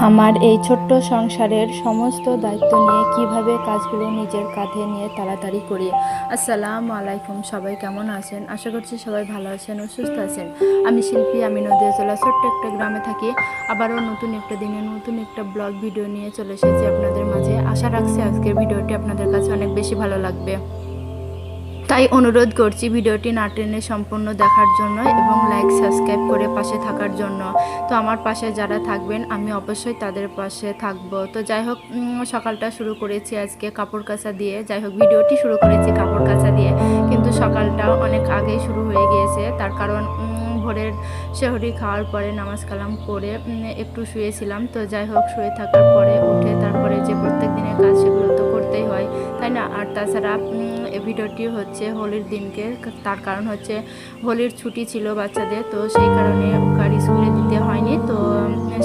আমার এই ছোট্ট সংসারের সমস্ত দায়িত্ব নিয়ে কিভাবে কাজগুলো নিজের কাঁধে নিয়ে তাড়াতাড়ি করি। আসসালামু আলাইকুম, সবাই কেমন আছেন? আশা করছি সবাই ভালো আছেন ও সুস্থ আছেন। আমি শিল্পী, আমি নদীয়া জেলা ছোট্ট একটা গ্রামে থাকি। আবারও নতুন একটা দিনে নতুন একটা ব্লগ ভিডিও নিয়ে চলে এসেছি আপনাদের মাঝে। আশা রাখছি আজকের ভিডিওটি আপনাদের কাছে অনেক বেশি ভালো লাগবে। তাই অনুরোধ করছি ভিডিওটি না টেনে সম্পূর্ণ দেখার জন্য এবং লাইক সাবস্ক্রাইব করে পাশে থাকার জন্য। তো আমার পাশে যারা থাকবেন আমি অবশ্যই তাদের পাশে থাকব। তো যাই হোক, সকালটা শুরু করেছি আজকে কাপড় কাচা দিয়ে। যাই হোক, ভিডিওটি শুরু করেছি কাপড় কাচা দিয়ে, কিন্তু সকালটা অনেক আগেই শুরু হয়ে গিয়েছে। তার কারণ ভোরের সেহরি খাওয়ার পরে নামাজ কালাম করে একটু শুয়েছিলাম। তো যাই হোক, শুয়ে থাকার পরে উঠে তারপরে যে প্রত্যেক দিনের কাজ সেগুলো তো করতেই হয়, তাই না? আর তাছাড়া এই ভিডিওটি হচ্ছে হোলির দিনকে, তার কারণ হচ্ছে হোলির ছুটি ছিল বাচ্চাদের, তো সেই কারণে ওকে স্কুলে দিতে হয়নি। তো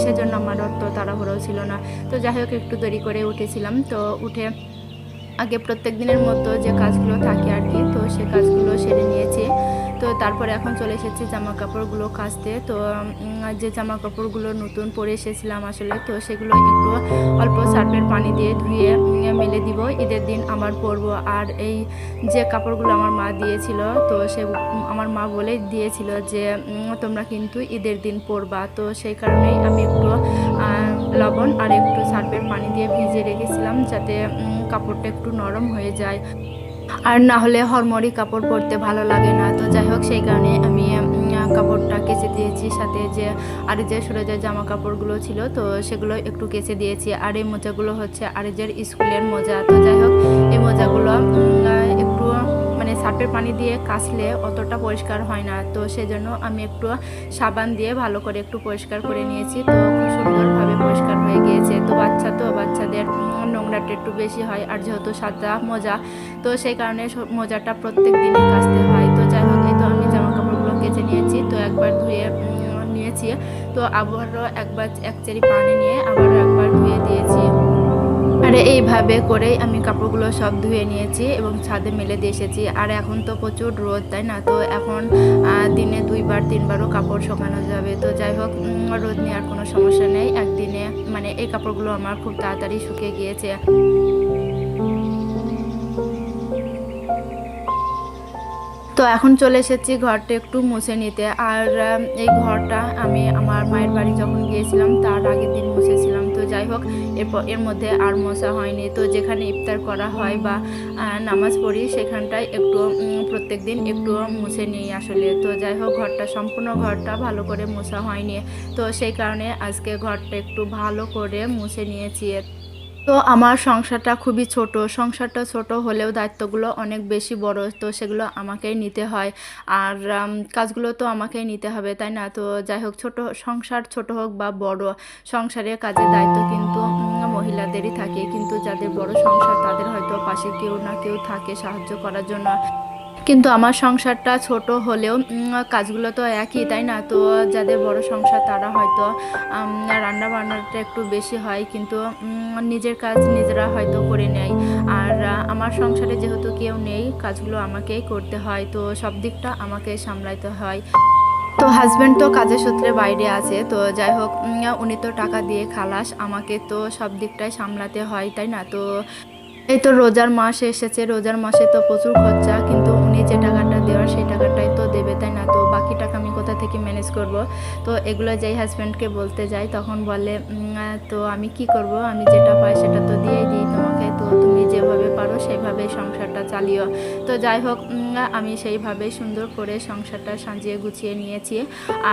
সেজন্য আমার অত তাড়াহুড়ো ছিল না। তো যাই হোক, একটু দেরি করে উঠেছিলাম। তো উঠে আগে প্রত্যেক দিনের মতো যে কাজগুলো থাকে আর কি, তো সে কাজগুলো সেরে নিয়েছি। তো তারপরে এখন চলে এসেছি জামা কাপড়গুলো কাচতে। তো যে জামা কাপড়গুলো নতুন পরে এসেছিলাম আসলে, তো সেগুলো একটু অল্প সার্ফের পানি দিয়ে ধুয়ে মেলে দিব, ঈদের দিন আবার পরবো। আর এই যে কাপড়গুলো আমার মা দিয়েছিল, তো সে আমার মা বলে দিয়েছিল যে তোমরা কিন্তু ঈদের দিন পরবা। তো সেই কারণেই আমি একটু লবণ আর একটু সার্ফের পানি দিয়ে ভিজিয়ে রেখেছিলাম, যাতে কাপড়টা একটু নরম হয়ে যায়। আর না হলে হরমরি কাপড় পরতে ভালো লাগে না। তো যাই হোক, সেই কারণে আমি কাপড়টা কেচে দিয়েছি, সাথে যে আরিজের সুরজের জামা কাপড়গুলো ছিল তো সেগুলো একটু কেচে দিয়েছি। আর এই মোজাগুলো হচ্ছে আরিজের স্কুলের মোজা। তো যাই হোক, এই মোজাগুলো একটু মানে সার্ফের পানি দিয়ে কাচলে অতটা পরিষ্কার হয় না, তো সেজন্য আমি একটু সাবান দিয়ে ভালো করে একটু পরিষ্কার করে নিয়েছি। তো খুব সুন্দরভাবে পরিষ্কার হয়ে গিয়েছে। তো বাচ্চাদের নোংরাটা একটু বেশি হয়, আর যেহেতু সাদা মোজা, তো সেই কারণে মোজাটা প্রত্যেক দিনই কাচতে হয়। তো যাই হোক, এই তো আমি জামা কাপড়গুলো কেচে নিয়েছি। তো একবার ধুয়ে নিয়েছি, তো আবারও এক চারি পানি নিয়ে আবারও একবার ধুয়ে দিয়েছি। আর এইভাবে করেই আমি কাপড়গুলো সব ধুয়ে নিয়েছি এবং ছাদে মেলে দিয়ে এসেছি। আর এখন তো প্রচুর রোদ, তাই না? তো এখন দিনে 2-3বারও কাপড় শুকানো যাবে। তো যাই হোক, রোদ নেওয়ার কোনো সমস্যা নেই। একদিনে মানে এই কাপড়গুলো আমার খুব তাড়াতাড়ি শুকিয়ে গিয়েছে। তো এখন চলে এসেছি ঘরটা একটু মুছে নিতে। আর এই ঘরটা আমি আমার মায়ের বাড়ি যখন গিয়েছিলাম তার আগের দিন মুছেছিলাম। তো যাই হোক, এর মধ্যে আর মোছা হয়নি। তো যেখানে ইফতার করা হয় বা নামাজ পড়ি সেখানটায় একটু প্রত্যেক দিন একটু মুছে নিই আসলে। তো যাই হোক, সম্পূর্ণ ঘরটা ভালো করে মোছা হয়নি, তো সেই কারণে আজকে ঘরটা একটু ভালো করে মুছে নিয়েছি। তো আমার সংসারটা ছোট হলেও দায়িত্বগুলো অনেক বেশি বড়, তো সেগুলো আমাকেই নিতে হয়। আর কাজগুলো তো আমাকেই নিতে হবে, তাই না? তো যাই হোক, সংসার ছোট হোক বা বড়, সংসারের কাজের দায়িত্ব কিন্তু মহিলাদেরই থাকে। কিন্তু যাদের বড় সংসার তাদের হয়তো পাশে কেউ না কেউ থাকে সাহায্য করার জন্য। কিন্তু আমার সংসারটা ছোট হলেও কাজগুলো তো একই, তাই না? তো যাদের বড় সংসার তারা হয়তো রান্না বান্নাটা একটু বেশি হয়, কিন্তু নিজের কাজ নিজেরা হয়তো করে নেয়। আর আমার সংসারে যেহেতু কেউ নেই, কাজগুলো আমাকেই করতে হয়, তো সব দিকটা আমাকে সামলাইতে হয়। তো হাজব্যান্ড তো কাজের সূত্রে বাইরে আছে। তো যাই হোক, উনি তো টাকা দিয়ে খালাস, আমাকে তো সব দিকটাই সামলাতে হয়, তাই না? তো এই তো রোজার মাস এসেছে, রোজার মাসে তো প্রচুর খরচা, কিন্তু উনি যে টাকাটা দেওয়ার সেই টাকাটাই তো দেবে, তাই না? তো বাকি টাকা আমি কোথা থেকে ম্যানেজ করব? তো এগুলো যেই হাজব্যান্ডকে বলতে যাই তখন বলে তো আমি কি করব, আমি যেটা পাই সেটা তো দিয়েই দিই তোমাকে, তো তুমি যেভাবে পারো সেইভাবে সংসারটা চালিও। তো যাই হোক, আমি সেইভাবে সুন্দর করে সংসারটা সাজিয়ে গুছিয়ে নিয়েছি।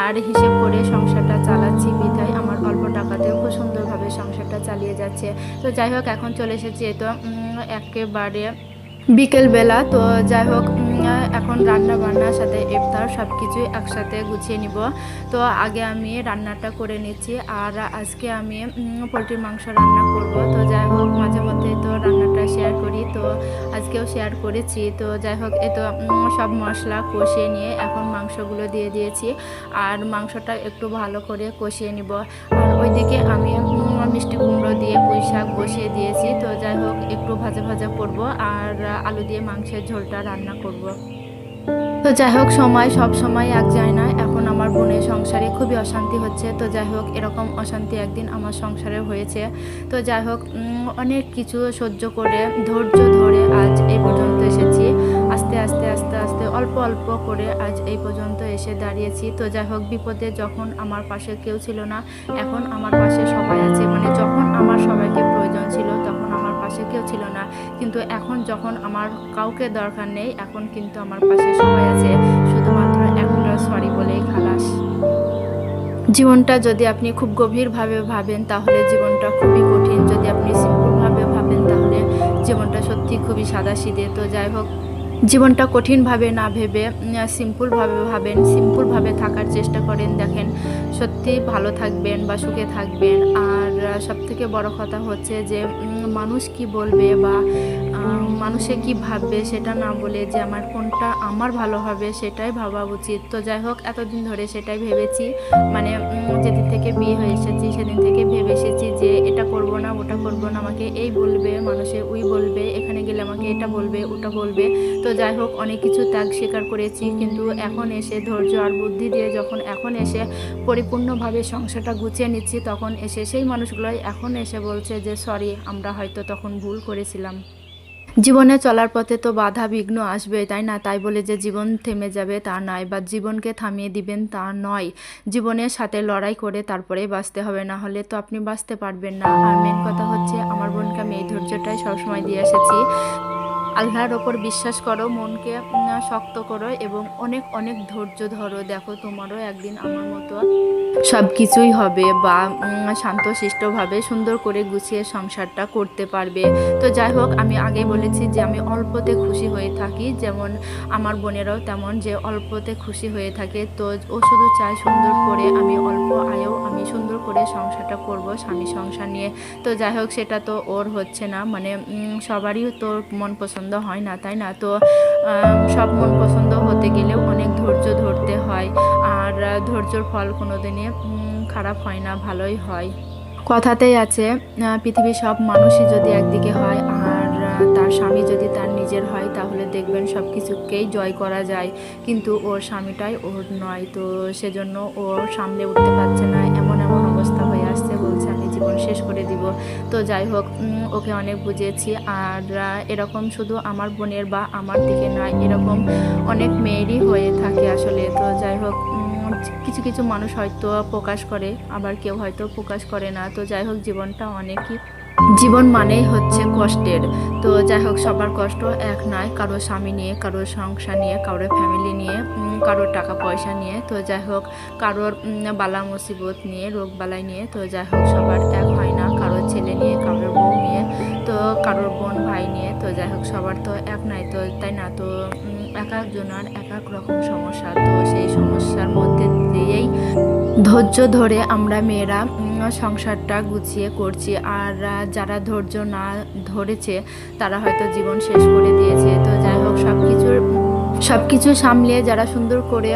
আর হিসেব করে সংসারটা চালাচ্ছি বিধায় আমার অল্প টাকাতেও খুব সুন্দরভাবে সংসারটা চালিয়ে যাচ্ছে। তো যাই হোক, এখন চলে এসেছি তো একেবারে বিকেলবেলা। তো যাই হোক, এখন রান্না বান্নার সাথে ইফতার সব কিছুই একসাথে গুছিয়ে নিব। তো আগে আমি রান্নাটা করে নিচ্ছি। আর আজকে আমি পোলট্রির মাংস রান্না করব। তো যাই হোক, মাঝে মধ্যে তো রান্নাটা শেয়ার করি, তো আজকেও শেয়ার করেছি। তো যাই হোক, এই তো সব মশলা কষিয়ে নিয়ে এখন মাংসগুলো দিয়ে দিয়েছি। আর মাংসটা একটু ভালো করে কষিয়ে নিব। আর ওইদিকে আমি মিষ্টি কুমড়ো দিয়ে পুঁই শাক বসিয়ে দিয়েছি। তো যাই হোক, একটু ভাজা ভাজা করব আর আলু দিয়ে মাংসের ঝোলটা রান্না করব। তো যাই হোক, সব সময় এক যায় না। এখন আমার বোনের সংসারে খুবই অশান্তি হচ্ছে। তো যাই হোক, এরকম অশান্তি একদিন আমার সংসারে হয়েছে। তো যাই হোক, অনেক কিছু সহ্য করে ধৈর্য ধরে আজ এই পর্যন্ত এসেছি। আস্তে আস্তে আস্তে আস্তে অল্প অল্প করে আজ এই পর্যন্ত এসে দাঁড়িয়েছি। তো যাই হোক, বিপদে যখন আমার পাশে কেউ ছিল না, এখন আমার পাশে সবাই আছে। মানে যখন আমার সবাইকে প্রয়োজন ছিল তখন আমার পাশে কেউ ছিল না, কিন্তু এখন যখন আমার কাউকে দরকার নেই, এখন কিন্তু আমার পাশে সবাই আছে, শুধুমাত্র একটা সরি বলেই খালাস। জীবনটা যদি আপনি খুব গভীরভাবে ভাবেন তাহলে জীবনটা খুবই কঠিন, যদি আপনি সিম্পলভাবে ভাবেন তাহলে জীবনটা সত্যি খুবই সাদাসিধে। তো যাই হোক, জীবনটা কঠিনভাবে না ভেবে সিম্পলভাবে ভাবেন, সিম্পলভাবে থাকার চেষ্টা করেন, দেখেন সত্যি ভালো থাকবেন বা সুখে থাকবেন। আর সবথেকে বড় কথা হচ্ছে যে মানুষ কি বলবে বা মানুষে কি ভাববে সেটা না বলে যে আমার কোনটা আমার ভালো হবে সেটাই ভাবা উচিত। তো যাই হোক, এতদিন ধরে সেটাই ভেবেছি। মানে যেদিন থেকে বিয়ে হয়ে এসেছি সেদিন থেকে ভেবে এসেছি যে এটা করব না, ওটা করব না, আমাকে এই বলবে মানুষে, ওই বলবে, এখানে গেলে আমাকে এটা বলবে, ওটা বলবে। তো যাই হোক, অনেক কিছু ত্যাগ স্বীকার করেছি, কিন্তু এখন এসে ধৈর্য আর বুদ্ধি দিয়ে যখন এখন এসে পরিপূর্ণভাবে সংসারটা গুছিয়ে নিচ্ছি, তখন এসে সেই মানুষগুলোই এখন এসে বলছে যে সরি, আমরা হয়তো তখন ভুল করেছিলাম। জীবনে চলার পথে তো বাধা বিঘ্ন আসবে, তাই না? তাই বলে যে জীবন থেমে যাবে তা নয়, বা জীবনকে থামিয়ে দিবেন তা নয়। জীবনের সাথে লড়াই করে তারপরে বাঁচতে হবে, না হলে তো আপনি বাঁচতে পারবেন না। আর মেন কথা হচ্ছে, আমার বোনকে আমি এই ধৈর্যটাই সবসময় দিয়ে এসেছি। আল্লাহর ওপর বিশ্বাস করো, মনকে শক্ত করো এবং অনেক অনেক ধৈর্য ধরো। দেখো, তোমারও একদিন আমার মতো সব কিছুই হবে, বা শান্তশিষ্টভাবে সুন্দর করে গুছিয়ে সংসারটা করতে পারবে। তো যাই হোক, আমি আগেই বলেছি যে আমি অল্পতে খুশি হয়ে থাকি, যেমন আমার বোনেরাও তেমন, যে অল্পতে খুশি হয়ে থাকে। তো ও শুধু চায় সুন্দর করে আমি অল্প আয়েও আমি সুন্দর করে সংসারটা করব, স্বামী সংসার নিয়ে। তো যাই হোক, সেটা তো ওর হচ্ছে না। মানে সবারই তো মন পছন্দ হয় না, তাই না? তো সব মন পছন্দ হতে গেলেও অনেক ধৈর্য ধরতে হয়। আর ধৈর্যর ফল কোনোদিনই খারাপ হয় না, ভালোই হয়। কথাতেই আছে, পৃথিবীর সব মানুষই যদি একদিকে হয় আর তার স্বামী যদি তার নিজের হয়, তাহলে দেখবেন সব কিছুকেই জয় করা যায়। কিন্তু ওর স্বামীটাই ওর নয়, তো সেজন্য ও সামলে উঠতে পারছে না, এমন এমন অবস্থা হয়ে আসছে, বলছে আমি জীবন শেষ করে দিব। তো যাই হোক, ওকে অনেক বুঝিয়েছি। আর এরকম শুধু আমার বোনের বা আমার দিকে নয়, এরকম অনেক মেয়েরই হয়ে থাকে আসলে। তো যাই হোক, কিছু কিছু মানুষ হয়তো প্রকাশ করে, আবার কেউ হয়তো প্রকাশ করে না। তো যাই হোক, জীবনটা অনেকই, জীবন মানেই হচ্ছে কষ্টের। তো যাই হোক, সবার কষ্ট এক নয়, কারো স্বামী নিয়ে, কারোর সংসার নিয়ে, কারোর ফ্যামিলি নিয়ে, কারোর টাকা পয়সা নিয়ে। তো যাই হোক, কারোর বালা মুসিবত নিয়ে, রোগ বালাই নিয়ে। তো যাই হোক, সবার এক হয় না, কারোর ছেলে নিয়ে, কারোর বউ নিয়ে, তো কারোর বোন ভাই নিয়ে। তো যাই হোক, সবার তো এক নাই, তো তাই না? তো এক একজনের এক এক রকম সমস্যা। তো সেই সমস্যার মধ্যে দিয়েই ধৈর্য ধরে আমরা মেয়েরা সংসারটা গুছিয়ে করছি। আর যারা ধৈর্য না ধরেছে তারা হয়তো জীবন শেষ করে দিয়েছে। তো যাই হোক, সব কিছু সামলিয়ে যারা সুন্দর করে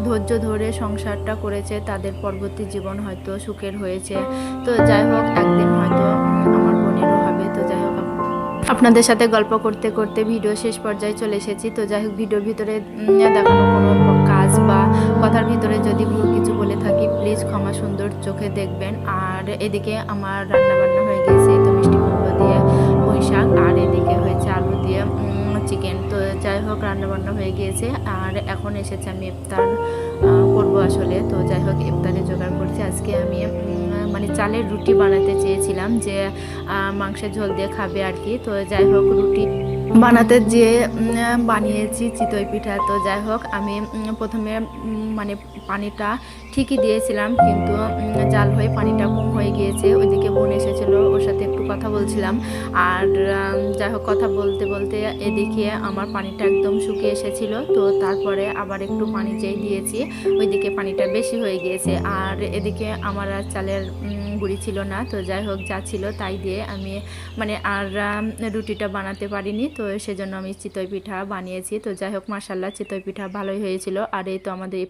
ধৈর্য ধরে সংসারটা করেছে, তাদের পরবর্তী জীবন হয়তো সুখের হয়েছে। তো যাই হোক, একদিন হয়তো আমার বোনেরও হবে। তো যাই হোক, আপনাদের সাথে গল্প করতে করতে ভিডিও শেষ পর্যায়ে চলে এসেছি। তো যাই হোক, ভিডিওর ভিতরে দেখানো কোনো কাজ বা কথার ভিতরে যদি ভুল কিছু বলে থাকি, প্লিজ ক্ষমা সুন্দর চোখে দেখবেন। আর এদিকে আমার রান্না বান্না হয়ে গেছে, তো মিষ্টি কুমড়ো দিয়ে পুঁই শাক, আর এদিকে হয়েছে আলু দিয়ে চিকেন। তো যাই হোক, রান্না বান্না হয়ে গিয়েছে, আর এখন এসেছে আমি ইফতার করবো আসলে। তো যাই হোক, ইফতারে জোগাড় করছি। আজকে আমি মানে চালের রুটি বানাতে চেয়েছিলাম, যে মাংসের ঝোল দিয়ে খাবে আর কি। তো যাই হোক, রুটি বানাতে যেয়ে বানিয়েছি চিতই পিঠা। তো যাই হোক, আমি প্রথমে মানে পানিটা ঠিকই দিয়েছিলাম, কিন্তু জাল হয়ে পানিটা কম হয়ে গিয়েছে। ওইদিকে বোন এসেছিলো, ওর সাথে একটু কথা বলছিলাম। আর যাই হোক, কথা বলতে বলতে এদিকে আমার পানিটা একদম শুকিয়ে এসেছিলো। তো তারপরে আবার একটু পানি যেই দিয়েছি, ওইদিকে পানিটা বেশি হয়ে গিয়েছে। আর এদিকে আমার আর চালের গুঁড়ি ছিল না। তো যাই হোক, যা ছিল তাই দিয়ে আমি মানে আর রুটিটা বানাতে পারিনি। তো সেজন্য আমি চিতই পিঠা বানিয়েছি। তো যাই হোক, মাশাল্লাহ চিতই পিঠা ভালোই হয়েছিল। আর এই তো আমাদের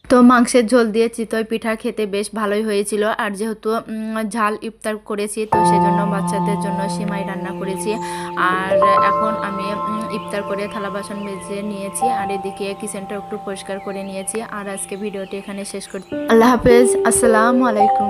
তো মাংসের ঝোল দিয়ে চিতই পিঠা খেতে বেশ ভালোই হয়েছিল। আর যেহেতু ঝাল ইফতার করেছি, তো সেজন্য বাচ্চাদের জন্য সিমাই রান্না করেছি। আর এখন আমি ইফতার করে থালা বাসন মেজে নিয়েছি, আর এদিকে কিচেনটা একটু পরিষ্কার করে নিয়েছি। আর আজকে ভিডিওটি এখানে শেষ করছি। আল্লাহ হাফেজ, আসসালামু আলাইকুম।